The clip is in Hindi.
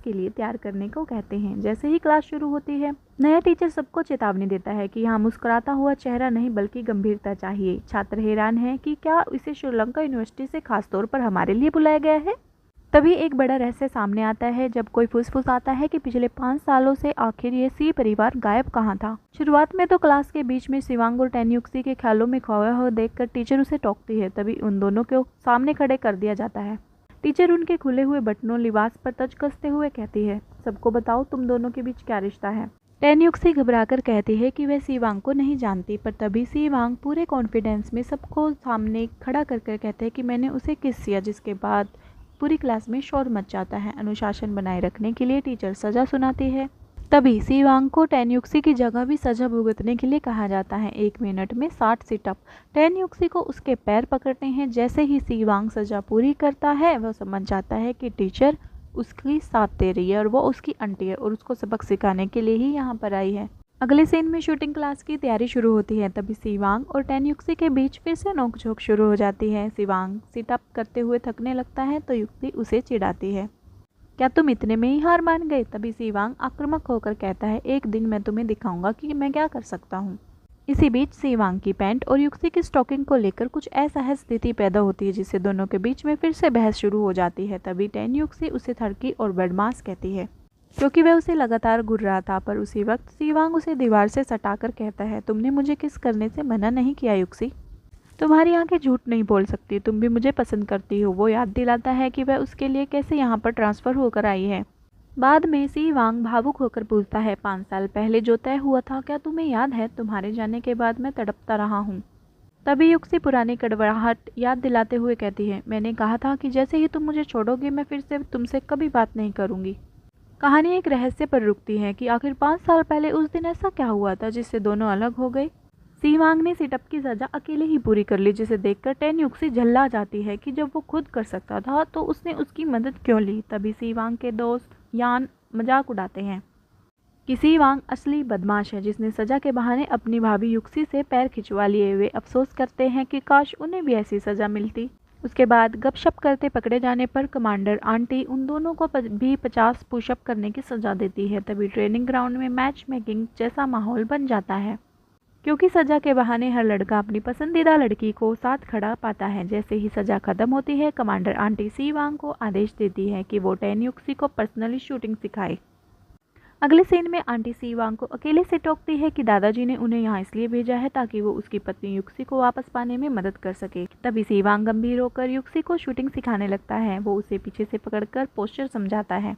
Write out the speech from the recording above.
के लिए तैयार करने को कहते हैं। जैसे ही क्लास शुरू होती है, नया टीचर सबको चेतावनी देता है कि यहाँ मुस्कुराता हुआ चेहरा नहीं बल्कि गंभीरता चाहिए। छात्र हैरान है कि क्या इसे श्रीलंका यूनिवर्सिटी से खास तौर पर हमारे लिए बुलाया गया है। तभी एक बड़ा रहस्य सामने आता है जब कोई फुसफुसाता है कि पिछले 5 सालों से आखिर ये सी परिवार गायब कहाँ था। शुरुआत में तो क्लास के बीच में शिवांग और टेन्युक्सी के ख्यालों में खोया हुआ देखकर टीचर उसे टोकती है। तभी उन दोनों को सामने खड़े कर दिया जाता है। टीचर उनके खुले हुए बटनों लिबास पर तज कसते हुए कहती है, सबको बताओ तुम दोनों के बीच क्या रिश्ता है। टेन्युक्सी घबराकर कहती है कि वह शिवांग को नहीं जानती, पर तभी शिवांग पूरे कॉन्फिडेंस में सबको सामने खड़ा कर कहते हैं कि मैंने उसे किस किया, जिसके बाद पूरी क्लास में शोर मच जाता है। अनुशासन बनाए रखने के लिए टीचर सजा सुनाती है। तभी शिवांग को टेन्युक्सी की जगह भी सजा भुगतने के लिए कहा जाता है। 1 मिनट में 60 सिटअप। टेन्युक्सी को उसके पैर पकड़ते हैं। जैसे ही शिवांग सजा पूरी करता है, वह समझ जाता है कि टीचर उसकी साथ दे रही है और वो उसकी आंटी है और उसको सबक सिखाने के लिए ही यहाँ पर आई है। अगले सीन में शूटिंग क्लास की तैयारी शुरू होती है। तभी शिवांग और टेन्युक्सी के बीच फिर से नोकझोंक शुरू हो जाती है। शिवांग सिटअप करते हुए थकने लगता है तो युक्ति उसे चिढ़ाती है, क्या तुम इतने में ही हार मान गए। तभी शिवांग आक्रामक होकर कहता है, एक दिन मैं तुम्हें दिखाऊंगा कि मैं क्या कर सकता हूँ। इसी बीच शिवांग की पैंट और युक्ति की स्टॉकिंग को लेकर कुछ असहज स्थिति पैदा होती है, जिससे दोनों के बीच में फिर से बहस शुरू हो जाती है। तभी टेन्युक्सी उसे थड़की और बदमाश कहती है, क्योंकि वह उसे लगातार घूर रहा था। पर उसी वक्त शिवांग उसे दीवार से सटाकर कहता है, तुमने मुझे किस करने से मना नहीं किया युक्सी, तुम्हारी आंखें झूठ नहीं बोल सकती, तुम भी मुझे पसंद करती हो। वो याद दिलाता है कि वह उसके लिए कैसे यहाँ पर ट्रांसफ़र होकर आई है। बाद में शिवांग भावुक होकर पूछता है, 5 साल पहले जो तय हुआ था क्या तुम्हें याद है। तुम्हारे जाने के बाद मैं तड़पता रहा हूँ। तभी युक्सी पुरानी कड़वाहट याद दिलाते हुए कहती है, मैंने कहा था कि जैसे ही तुम मुझे छोड़ोगे मैं फिर से तुमसे कभी बात नहीं करूँगी। कहानी एक रहस्य पर रुकती है कि आखिर 5 साल पहले उस दिन ऐसा क्या हुआ था जिससे दोनों अलग हो गए। शिवांग ने सिटअप की सजा अकेले ही पूरी कर ली, जिसे देखकर टेन्युक्सी झल्ला जाती है कि जब वो खुद कर सकता था तो उसने उसकी मदद क्यों ली। तभी शिवांग के दोस्त यान मजाक उड़ाते हैं कि शिवांग असली बदमाश है, जिसने सजा के बहाने अपनी भाभी युक्सी से पैर खिंचवा लिए। वे अफसोस करते हैं कि काश उन्हें भी ऐसी सजा मिलती। उसके बाद गपशप करते पकड़े जाने पर कमांडर आंटी उन दोनों को भी 50 पुशअप करने की सजा देती है। तभी ट्रेनिंग ग्राउंड में मैच मेकिंग जैसा माहौल बन जाता है, क्योंकि सजा के बहाने हर लड़का अपनी पसंदीदा लड़की को साथ खड़ा पाता है। जैसे ही सजा खत्म होती है, कमांडर आंटी शिवांग को आदेश देती है कि वो टेन्युक्सी को पर्सनली शूटिंग सिखाए। अगले सीन में आंटी शिवांग को अकेले से टोकती है कि दादाजी ने उन्हें यहाँ इसलिए भेजा है ताकि वो उसकी पत्नी युक्सी को वापस पाने में मदद कर सके। तभी शिवांग गंभीर होकर युक्सी को शूटिंग सिखाने लगता है। वो उसे पीछे से पकड़कर पोस्चर समझाता है।